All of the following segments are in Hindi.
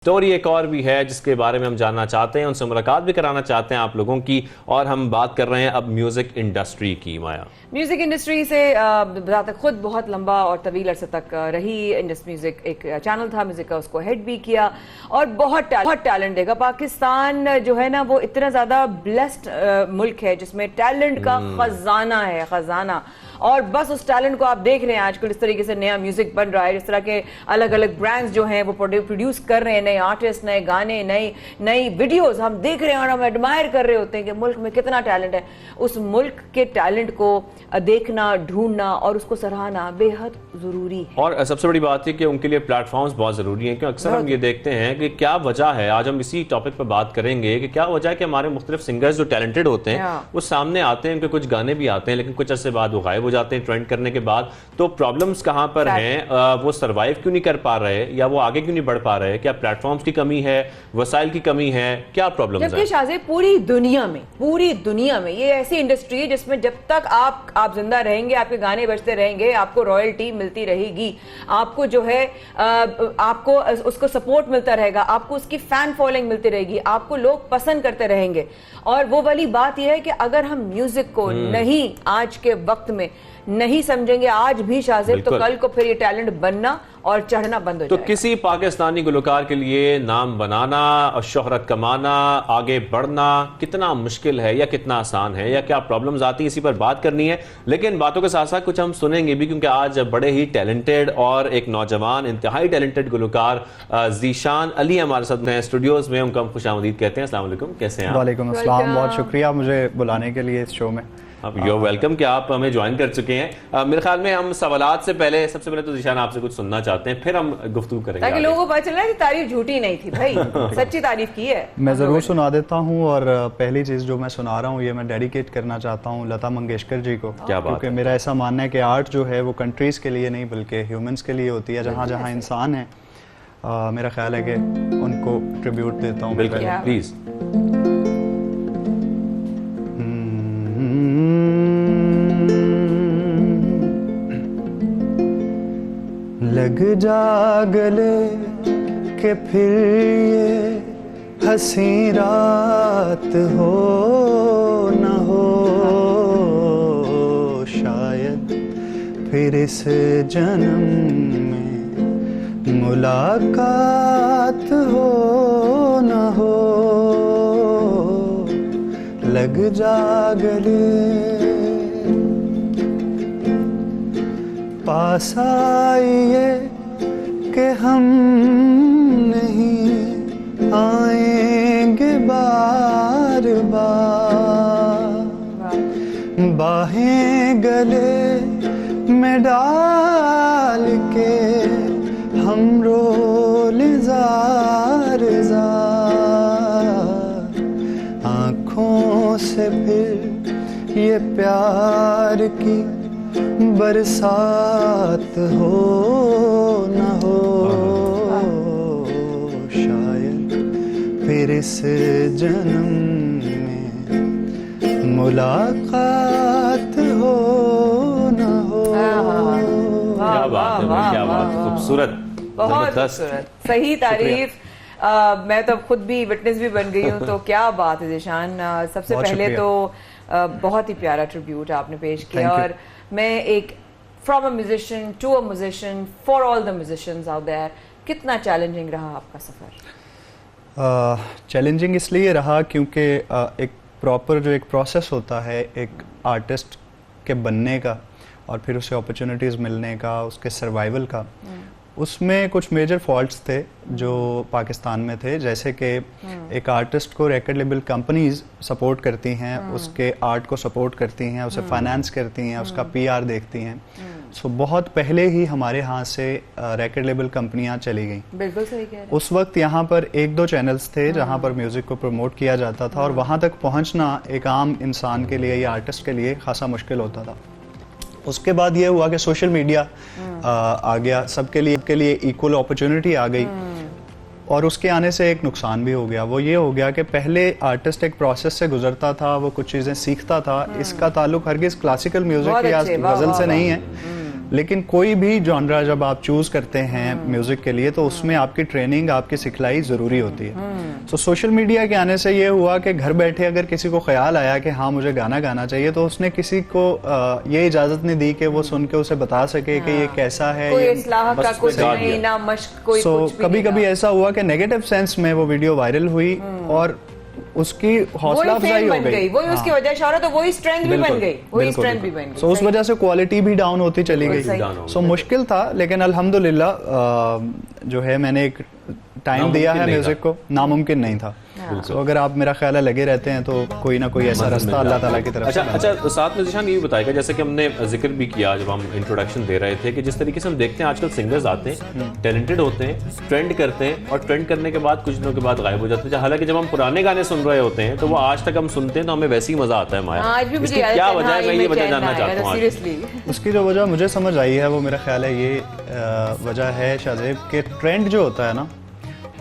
स्टोरी एक और भी है जिसके बारे में हम जानना चाहते हैं, उनसे मुलाकात भी कराना चाहते हैं आप लोगों की। और हम बात कर रहे हैं अब म्यूजिक इंडस्ट्री की। माया, म्यूजिक इंडस्ट्री से खुद बहुत लंबा और तवील अरसे तक रही। इंडस म्यूजिक एक चैनल था म्यूजिक का, उसको हेड भी किया और बहुत टैलेंट देगा। पाकिस्तान जो है ना वो इतना ज्यादा ब्लेस्ड मुल्क है जिसमें टैलेंट का खजाना है, खजाना। और बस उस टैलेंट को आप देख रहे हैं आजकल इस तरीके से नया म्यूजिक बन रहा है, जिस तरह के अलग अलग ब्रांड्स जो हैं वो प्रोड्यूस कर रहे हैं, नए आर्टिस्ट, नए गाने, नई वीडियोस हम देख रहे हैं और हम एडमायर कर रहे होते हैं कि मुल्क में कितना टैलेंट है। उस मुल्क के टैलेंट को देखना, ढूंढना और उसको सराहना बेहद जरूरी है। और सबसे बड़ी बात है कि उनके लिए प्लेटफॉर्म्स बहुत जरूरी हैं, क्योंकि अक्सर हम ये देखते हैं कि क्या वजह है। आज हम इसी टॉपिक पर बात करेंगे कि क्या वजह है कि हमारे मुख्तलिफ सिंगर्स जो टैलेंटेड होते हैं वो सामने आते हैं, उनके कुछ गाने भी आते हैं लेकिन कुछ अर्से बाद वो गायब हो जाते हैं ट्रेंड करने के बाद। तो प्रॉब्लम्स कहाँ पर हैं? वो सर्वाइव क्यों नहीं कर पा रहे या वो आगे क्यों नहीं बढ़ पा रहे? क्या प्लेटफॉर्म्स की कमी है, वसाइल की कमी है, क्या प्रॉब्लम्स हैं? जबकि शाहज़ेब पूरी दुनिया में ये ऐसी इंडस्ट्री है जिसमें जब तक आप जिंदा रहेंगे, आपके गाने बजते रहेंगे, आपको रॉयल्टी मिलती रहेगी, आपको जो है आपको उसको सपोर्ट मिलता रहेगा, आपको उसकी फैन फॉलोइंग मिलती रहेगी, आपको लोग पसंद करते रहेंगे। और वो वाली बात यह है कि अगर हम म्यूजिक को नहीं आज के वक्त में नहीं समझेंगे आज भी शाहज़ेब, तो कल को फिर ये टैलेंट बनना और चढ़ना बंद हो जाएगा। तो किसी पाकिस्तानी गुलकार के लिए नाम बनाना और शोहरत कमाना, आगे बढ़ना कितना मुश्किल है या कितना आसान है, या क्या प्रॉब्लम्स आती हैं, इसी पर बात करनी है। लेकिन बातों के साथ साथ कुछ हम सुनेंगे भी, क्योंकि आज बड़े ही टैलेंटेड और एक नौजवान इंतहाई टैलेंटेड गुलकार ज़ीशान अली हमारे साथ हैं स्टूडियोज में। उनका हम खुशामदीद कहते हैं। अस्सलाम वालेकुम, कैसे हैं आप? वालेकुम अस्सलाम, बहुत शुक्रिया मुझे बुलाने के लिए इस शो में। अब यू वेलकम कि आप हमें ज्वाइन कर चुके हैं। मेरे ख्याल में हम सवालात से पहले सबसे पहले तो ज़ीशान आपसे कुछ सुनना चाहते हैं, फिर हम गुफ्तगू करेंगे ताकि लोगों को पता चले कि तारीफ झूठी नहीं थी भाई, सच्ची तारीफ की है। मैं ज़रूर सुना देता हूँ। और पहली चीज़ जो मैं सुना रहा हूँ ये मैं डेडिकेट करना चाहता हूँ लता मंगेशकर जी को। क्या बात है। क्योंकि मेरा ऐसा मानना है कि आर्ट जो है वो कंट्रीज़ के लिए नहीं बल्कि ह्यूमंस के लिए होती है। जहाँ जहाँ इंसान है, मेरा ख्याल है कि उनको ट्रिब्यूट देता हूँ। बिल्कुल, प्लीज़। लग जा गले के फिर ये हंसी रात हो न हो, शायद फिर इस जन्म में मुलाकात हो न हो। लग जा गले पास आइए कि हम नहीं आएंगे बार बार, बाहें गले में डाल के हम रोले जार जार, आँखों से फिर ये प्यार की बरसात हो न हो, शायद फिर इस जन्म में मुलाकात हो न हो। क्या बात है, क्या बात है, खूबसूरत, बहुत खूबसूरत, सही तारीफ। मैं तो खुद भी विटनेस भी बन गई हूँ। तो क्या बात है ज़ीशान, सबसे पहले तो बहुत ही प्यारा ट्रिब्यूट आपने पेश किया। और मैं एक from a musician to a musician for all the musicians out there, कितना चैलेंजिंग रहा आपका सफ़र? चैलेंजिंग इसलिए रहा क्योंकि एक प्रॉपर जो एक प्रोसेस होता है एक आर्टिस्ट के बनने का और फिर उसे अपॉर्चुनिटीज़ मिलने का, उसके सर्वाइवल का, उसमें कुछ मेजर फॉल्ट्स थे जो पाकिस्तान में थे। जैसे कि एक आर्टिस्ट को रिकॉर्ड लेबल कंपनीज सपोर्ट करती हैं, उसके आर्ट को सपोर्ट करती हैं, उसे फाइनेंस करती हैं, उसका पीआर देखती हैं। सो बहुत पहले ही हमारे यहाँ से रिकॉर्ड लेबल कंपनियाँ चली गईं। बिल्कुल सही कह रहे हैं। उस वक्त यहाँ पर एक दो चैनल्स थे जहाँ पर म्यूज़िक को प्रमोट किया जाता था और वहाँ तक पहुँचना एक आम इंसान के लिए या आर्टिस्ट के लिए खासा मुश्किल होता था। उसके बाद ये हुआ कि सोशल मीडिया आ गया, सबके लिए इक्वल अपॉर्चुनिटी आ गई। और उसके आने से एक नुकसान भी हो गया, वो ये हो गया कि पहले आर्टिस्ट एक प्रोसेस से गुजरता था, वो कुछ चीज़ें सीखता था। इसका ताल्लुक हरगिज़ क्लासिकल म्यूज़िक या गज़ल से नहीं है। लेकिन कोई भी जॉनरा जब आप चूज करते हैं म्यूजिक के लिए तो उसमें आपकी ट्रेनिंग, आपकी सिखलाई जरूरी होती है। तो सोशल मीडिया के आने से ये हुआ कि घर बैठे अगर किसी को ख्याल आया कि हाँ मुझे गाना गाना चाहिए, तो उसने किसी को ये इजाजत नहीं दी कि वो सुन के उसे बता सके कि ये कैसा है, कोई ये इस्लाह का कुछ नहीं, ना मश्क, कोई कुछ भी कभी कभी ऐसा हुआ कि नेगेटिव सेंस में वो वीडियो वायरल हुई और उसकी हौसला अफजाई हो गई, वही उसकी वजह शौहरत, तो वही स्ट्रेंथ भी बन गई, वही स्ट्रेंथ भी बन गई। सो उस वजह से क्वालिटी भी डाउन होती चली गई। सो मुश्किल था, लेकिन अल्हम्दुलिल्लाह जो है मैंने एक टाइम दिया है म्यूजिक को, नामुमकिन नहीं था। तो अगर आप मेरा ख्याल है लगे रहते हैं तो कोई ना कोई ऐसा रास्ता अल्लाह ताला की तरफ से। अच्छा, साथ में ज़ीशान ये भी बताएगा, जैसे कि हमने जिक्र भी किया जब हम इंट्रोडक्शन दे रहे थे, कि जिस तरीके से हम देखते हैं आजकल सिंगर्स आते हैं, टैलेंटेड होते हैं, ट्रेंड करते हैं और ट्रेंड करने के बाद कुछ दिनों के बाद गायब हो जाते हैं। हालांकि जब हम पुराने गाने सुन रहे होते हैं तो वो आज तक हम सुनते हैं तो हमें वैसे ही मजा आता है। माया, इसकी क्या वजह है, मैं ये वजह जानना चाहता हूँ। उसकी जो वजह मुझे समझ आई है वो मेरा ख्याल है ये वजह है शाहजेब के ट्रेंड जो होता है ना,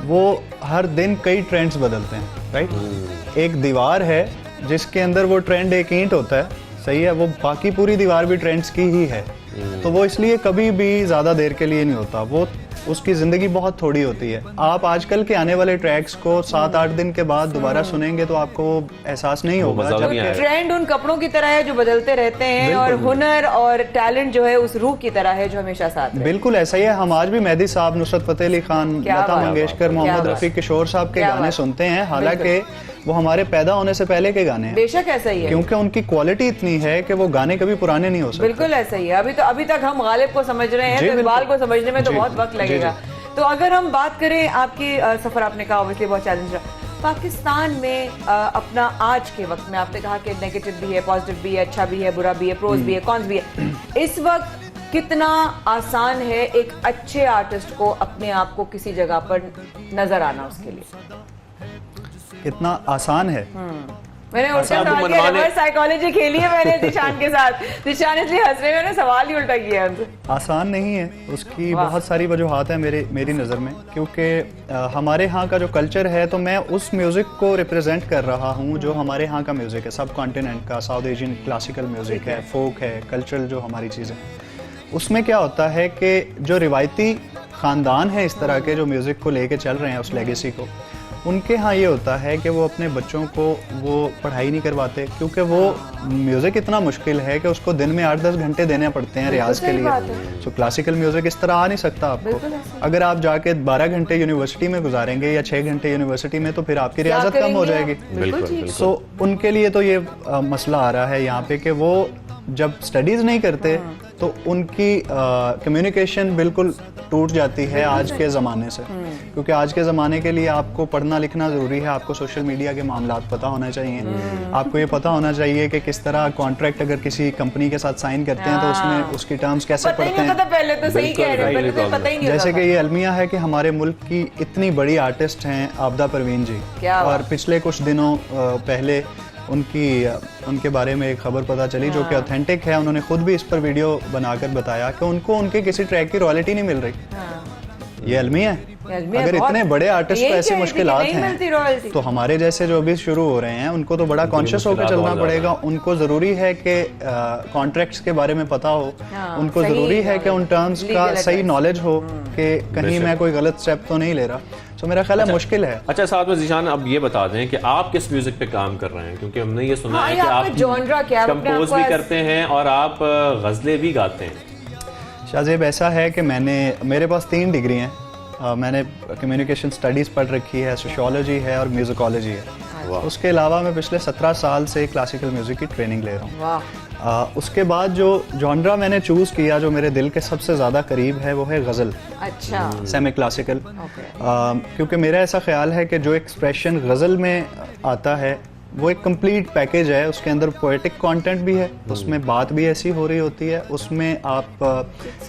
वो हर दिन कई ट्रेंड्स बदलते हैं, राइट। एक दीवार है जिसके अंदर वो ट्रेंड एक ईंट होता है, सही है, वो बाकी पूरी दीवार भी ट्रेंड्स की ही है, तो वो इसलिए कभी भी ज़्यादा देर के लिए नहीं होता, वो उसकी ज़िंदगी बहुत थोड़ी होती है। आप आजकल के आने वाले ट्रैक्स को 7-8 दिन के बाद दोबारा सुनेंगे तो आपको एहसास नहीं होगा। ट्रेंड उन कपड़ों की तरह है जो बदलते रहते हैं, और हुनर और टैलेंट जो है उस रूह की तरह है जो हमेशा साथ है। बिल्कुल ऐसा ही है। हम आज भी मेहदी साहब, नुसरत फतेह अली खान, लता मंगेशकर, मोहम्मद रफी, किशोर साहब के गाने सुनते हैं, हालांकि वो हमारे पैदा होने से पहले के गाने हैं। बेशक ऐसा ही है, क्योंकि उनकी क्वालिटी इतनी है कि वो गाने कभी पुराने नहीं हो सकते। बिल्कुल ऐसा ही है। अभी तक हम गालिब को समझ रहे हैं, तो इकबाल को समझने में तो बहुत वक्त लगेगा। तो अगर हम बात करें आपकी सफर, आपने कहा ऑब्वियसली बहुत चैलेंज रहा पाकिस्तान में अपना आज के वक्त में। आपने कहा कि नेगेटिव भी है, पॉजिटिव भी है, अच्छा भी है, बुरा भी है, प्रोज भी है, कॉन्स भी है। इस वक्त कितना आसान है एक अच्छे आर्टिस्ट को अपने आप को किसी जगह पर नजर आना, उसके लिए कितना आसान है? मैंने उल्टा सवाल किया, रिवर्स साइकोलॉजी खेली है मैंने दिशान के साथ। दिशान इसलिए हंस रहे हैं, मैंने सवाल ही उल्टा किया हमसे। आसान नहीं है, उसकी बहुत सारी वजूहात हैं मेरी नज़र में, क्योंकि हमारे यहाँ का जो कल्चर है, तो मैं उस म्यूज़िक को रिप्रेजेंट कर रहा हूँ जो हमारे यहाँ का म्यूज़िक है, सब कॉन्टिनेंट का, साउथ एशियन क्लासिकल म्यूज़िक है, फोक है, कल्चरल जो हमारी चीज़ें। उसमें क्या होता है कि जो रिवायती ख़ानदान है इस तरह के जो म्यूज़िक को लेके चल रहे हैं, उस लेगेसी को, उनके यहाँ ये होता है कि वो अपने बच्चों को वो पढ़ाई नहीं करवाते, क्योंकि वो म्यूज़िक इतना मुश्किल है कि उसको दिन में 8-10 घंटे देने पड़ते हैं रियाज के लिए। सो क्लासिकल म्यूज़िक इस तरह आ नहीं सकता आपको। अगर आप जाके 12 घंटे यूनिवर्सिटी में गुजारेंगे या 6 घंटे यूनिवर्सिटी में, तो फिर आपकी रियाजत कम हो जाएगी। सो उनके लिए तो ये मसला आ रहा है यहाँ पे कि वो जब स्टडीज़ नहीं करते तो उनकी कम्युनिकेशन बिल्कुल टूट जाती है आज के ज़माने से, क्योंकि आज के ज़माने के लिए आपको पढ़ना लिखना ज़रूरी है, आपको सोशल मीडिया के मामलात पता होना चाहिए, आपको ये पता होना चाहिए कि किस तरह कॉन्ट्रैक्ट अगर किसी कंपनी के साथ साइन करते हैं तो उसमें उसकी टर्म्स कैसे पढ़ते हैं। पहले तो सही कह रहे हैं, तो पता ही नहीं जैसे कि ये अलमिया है कि हमारे मुल्क की इतनी बड़ी आर्टिस्ट हैं आबदा परवीन जी, और पिछले कुछ दिनों पहले उनके बारे में एक खबर पता चली जो कि ऑथेंटिक है। उन्होंने खुद भी इस पर वीडियो बनाकर बताया कि उनको उनके किसी ट्रैक की रॉयल्टी नहीं मिल रही। ये अलमिया है। अगर इतने बड़े आर्टिस्ट को ऐसी मुश्किलात हैं, तो हमारे जैसे जो अभी शुरू हो रहे हैं उनको तो बड़ा कॉन्शियस होकर चलना पड़ेगा। उनको जरूरी है कि कॉन्ट्रैक्ट्स के बारे में पता हो, उनको जरूरी है कि उन टर्म्स का सही नॉलेज हो कि कहीं मैं कोई गलत स्टेप तो नहीं ले रहा। तो मेरा ख्याल है मुश्किल है। अच्छा, साथ में ज़ीशान अब ये बता दें कि आप किस म्यूजिक पे काम कर रहे हैं, क्योंकि हमने ये सुना है कि आप कंपोज भी करते हैं और आप गज़लें भी गाते हैं। शाहजेब, ऐसा है कि मेरे पास 3 डिग्री हैं। मैंने कम्युनिकेशन स्टडीज़ पढ़ रखी है, सोशियोलॉजी है और म्यूजिकोलॉजी है। उसके अलावा मैं पिछले 17 साल से क्लासिकल म्यूज़िक की ट्रेनिंग ले रहा हूँ। उसके बाद जो जॉनरा मैंने चूज़ किया जो मेरे दिल के सबसे ज़्यादा करीब है वो है गज़ल। अच्छा। Semi classical. क्योंकि मेरा ऐसा ख्याल है कि जो एक्सप्रेशन गज़ल में आता है वो एक कंप्लीट पैकेज है। उसके अंदर पोएटिक कंटेंट भी है, उसमें बात भी ऐसी हो रही होती है, उसमें आप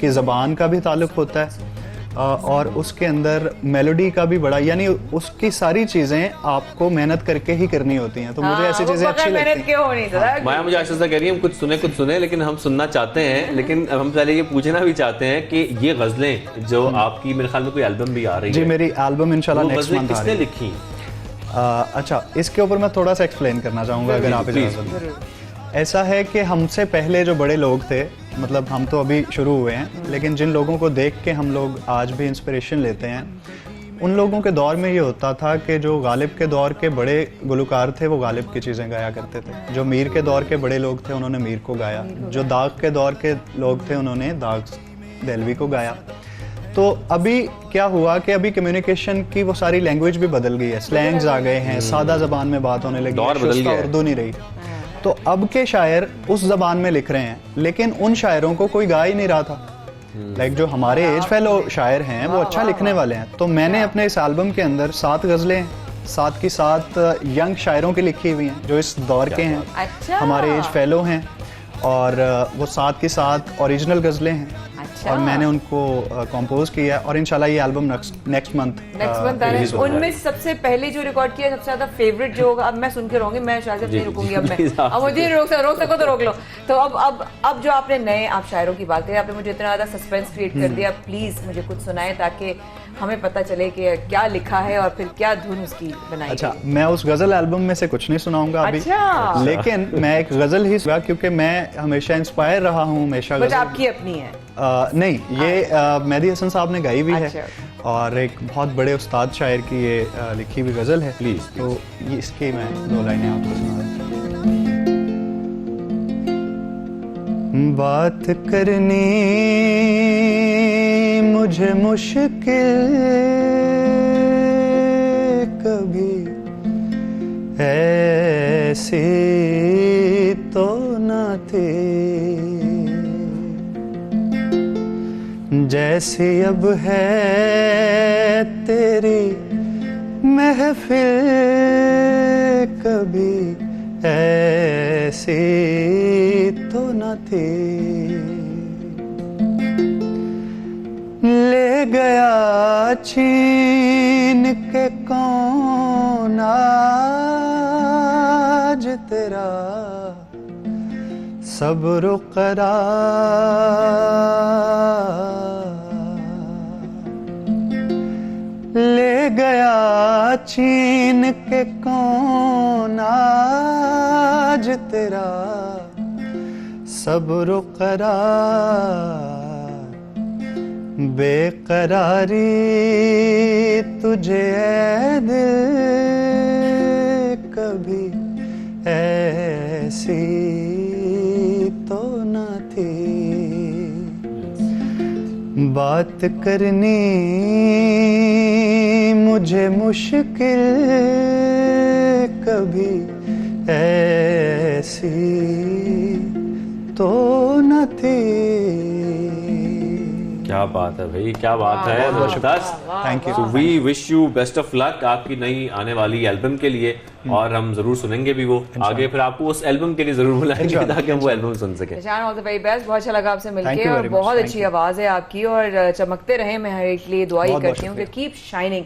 की ज़बान का भी ताल्लुक़ होता है, और उसके अंदर मेलोडी का भी बड़ा, यानी उसकी सारी चीजें आपको मेहनत करके ही करनी होती हैं। तो मुझे ऐसी चीजें अच्छी लगती हैं। माया मुझे आशा कह रही है हम कुछ सुने लेकिन हम सुनना चाहते हैं, लेकिन हम पहले ये पूछना भी चाहते हैं कि ये गजलें जो आपकी, मेरे ख्याल में कोई एल्बम भी आ रही है। जी, मेरी एल्बम इंशाल्लाह नेक्स्ट मंथ आ रही है। किसने लिखी? अच्छा, इसके ऊपर मैं थोड़ा सा एक्सप्लेन करना चाहूँगा अगर आप इजाज़त दें। ऐसा है कि हमसे पहले जो बड़े लोग थे मतलब हम तो अभी शुरू हुए हैं, लेकिन जिन लोगों को देख के हम लोग आज भी इंस्पिरेशन लेते हैं, उन लोगों के दौर में ये होता था कि जो गालिब के दौर के बड़े गुलकार थे वो गालिब की चीज़ें गाया करते थे, जो मीर के दौर के बड़े लोग थे उन्होंने मीर को गाया, जो दाग के दौर के लोग थे उन्होंने दाग देलवी को गाया। तो अभी क्या हुआ कि अभी कम्युनिकेशन की वो सारी लैंग्वेज भी बदल गई है, स्लैंग्स आ गए हैं, सादा ज़बान में बात होने लगी है, शुष्का उर्दू नहीं रही। तो अब के शायर उस ज़बान में लिख रहे हैं, लेकिन उन शायरों को कोई गा ही नहीं रहा था। लाइक जो हमारे एज फेलो शायर हैं वो अच्छा लिखने वाले हैं। तो मैंने अपने इस एल्बम के अंदर 7 गज़लें 7 की 7 यंग शायरों की लिखी हुई हैं जो इस दौर के हैं, हमारे एज फेलो हैं, और वो 7 की 7 ओरिजिनल गज़लें हैं। और मैंने उनको कंपोज किया है और इंशाल्लाह ये एल्बम नेक्स्ट मंथ उनमें सबसे पहले जो रिकॉर्ड किया सबसे ज्यादा फेवरेट जो होगा, अब मैं सुन के रहूंगी, मैं शायद नहीं रुकूंगी, अब मुझे रोक सको तो रोक लो। तो अब जो आपने नए आप शायरों की बात करी, आपने मुझे इतना ज्यादा सस्पेंस क्रिएट कर दिया, प्लीज मुझे कुछ सुनाए ताकि हमें पता चले कि क्या लिखा है और फिर क्या धुन उसकी बनाई। अच्छा, मैं उस गजल एल्बम में से कुछ नहीं सुनाऊंगा अभी। अच्छा। लेकिन मैं एक गजल ही सुना, क्योंकि मैं हमेशा इंस्पायर रहा हूँ, हमेशा गजल आपकी अपनी है? नहीं, ये मेहदी हसन साहब ने गाई हुई है और एक बहुत बड़े उस्ताद शायर की ये लिखी हुई गजल है। प्लीज तो ये इसकी मैं 2 लाइनें आपको सुना देता हूं। बात करनी मुझे मुश्किल कभी ऐसी तो न थी जैसी अब है तेरी महफिल, कभी ऐसी तो न थी। ले गया छीन के कौन आज तेरा सब्र करार, ले गया छीन के कौन आज तेरा सब्र करार। बेकरारी तुझे ऐ दिल कभी ऐसी तो न थी। बात करनी मुझे मुश्किल कभी ऐसी तो न थी। क्या बात है भाई, क्या बात है। Thank you. So we wish you best of luck आपकी नई आने वाली एल्बम के लिए, और हम जरूर सुनेंगे भी वो आगे, फिर आपको उस एल्बम के लिए जरूर बुलाएंगे ताकि हम वो एल्बम सुन सकें। ऑल द वेरी बेस्ट, बहुत अच्छा लगा आपसे मिलके और बहुत अच्छी आवाज है आपकी और चमकते रहे, मैं हर एक लिए दुआ ही करती हूँ कि कीप शाइनिंग।